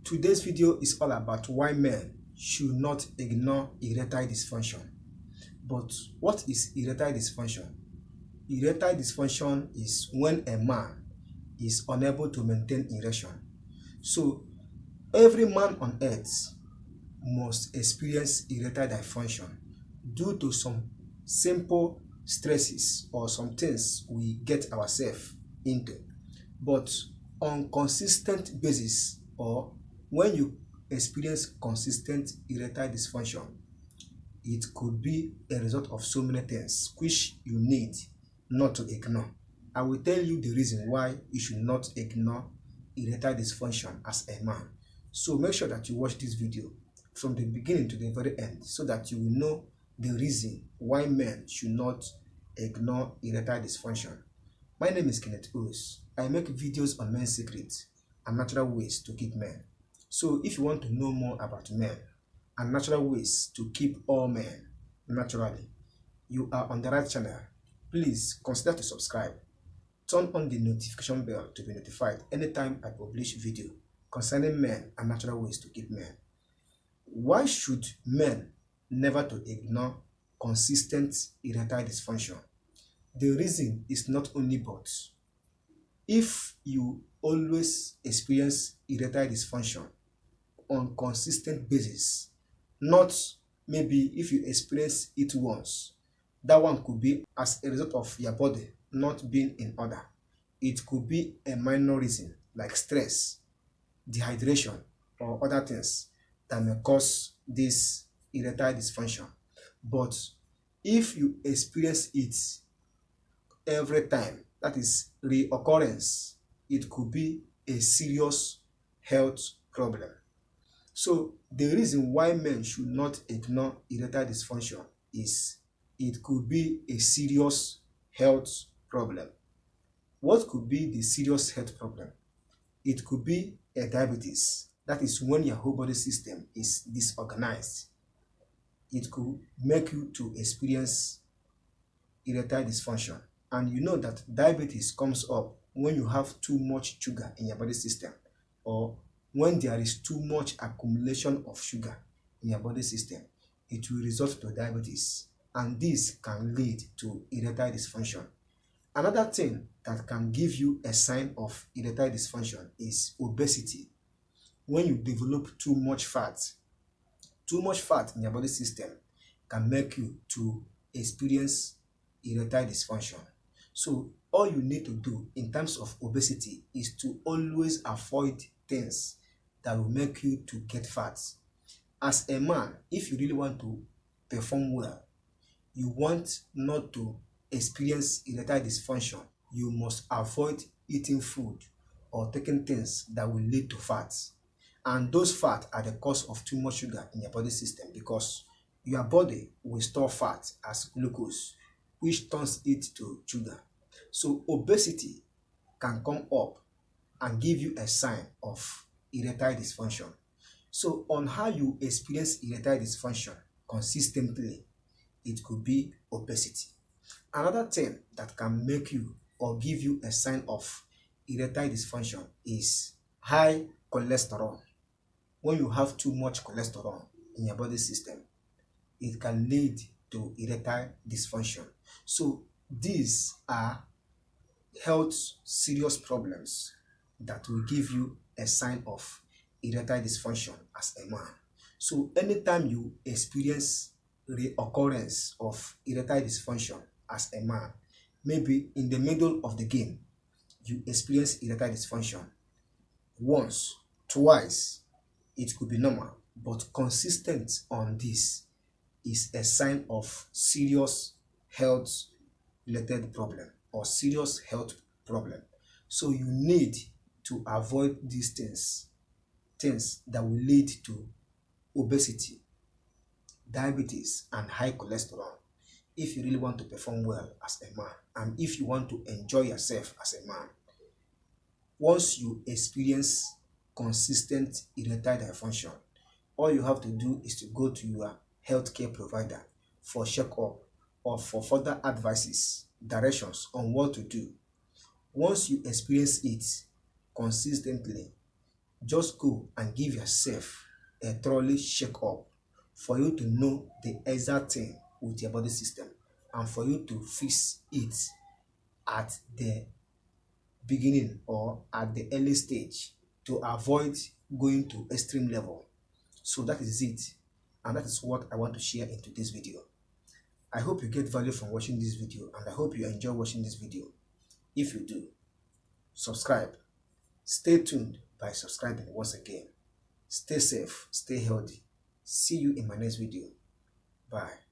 Today's video is all about why men should not ignore erectile dysfunction. But what is erectile dysfunction? Erectile dysfunction is when a man is unable to maintain erection. So every man on earth must experience erectile dysfunction due to some simple stresses or some things we get ourselves into. But on consistent basis, or when you experience consistent erectile dysfunction, it could be a result of so many things which you need not to ignore. I will tell you the reason why you should not ignore erectile dysfunction as a man. So make sure that you watch this video from the beginning to the very end so that you will know the reason why men should not ignore erectile dysfunction. My name is Kenneth Os. I make videos on men's secrets and natural ways to keep men. So if you want to know more about men and natural ways to keep all men naturally, you are on the right channel. Please consider to subscribe. Turn on the notification bell to be notified anytime I publish video concerning men and natural ways to keep men. Why should men never to ignore consistent erectile dysfunction? The reason is not only but. If you always experience erectile dysfunction on consistent basis, not maybe if you experience it once, that one could be as a result of your body not being in order. It could be a minor reason like stress, dehydration, or other things that may cause this erectile dysfunction. But if you experience it every time, that is reoccurrence, it could be a serious health problem. So the reason why men should not ignore erectile dysfunction is it could be a serious health problem. What could be the serious health problem? It could be a diabetes. That is when your whole body system is disorganized. It could make you to experience erectile dysfunction. And you know that diabetes comes up when you have too much sugar in your body system, or when there is too much accumulation of sugar in your body system. It will result to diabetes, and this can lead to erectile dysfunction. Another thing that can give you a sign of erectile dysfunction is obesity. When you develop too much fat in your body system can make you to experience erectile dysfunction. So all you need to do in terms of obesity is to always avoid things that will make you to get fat. As a man, if you really want to perform well, you want not to experience erectile dysfunction, you must avoid eating food or taking things that will lead to fat. And those fat are the cause of too much sugar in your body system, because your body will store fat as glucose, which turns it to sugar. So obesity can come up and give you a sign of erectile dysfunction. So on how you experience erectile dysfunction consistently, it could be obesity. Another thing that can make you or give you a sign of erectile dysfunction is high cholesterol. When you have too much cholesterol in your body system, it can lead to erectile dysfunction. So these are health serious problems that will give you a sign of erectile dysfunction as a man. So anytime you experience reoccurrence of erectile dysfunction as a man, maybe in the middle of the game you experience erectile dysfunction once, twice, it could be normal, but consistent on this is a sign of serious health related problem or serious health problem. So you need to avoid these things that will lead to obesity, diabetes, and high cholesterol if you really want to perform well as a man and if you want to enjoy yourself as a man. Once you experience consistent erectile dysfunction, all you have to do is to go to your healthcare provider for checkup or for further advices, directions on what to do. Once you experience it consistently, just go and give yourself a thoroughly check up for you to know the exact thing with your body system and for you to fix it at the beginning or at the early stage to avoid going to extreme level. So that is it, and that is what I want to share in today's video. I hope you get value from watching this video, and I hope you enjoy watching this video. If you do, subscribe. Stay tuned by subscribing once again. Stay safe, stay healthy. See you in my next video. Bye.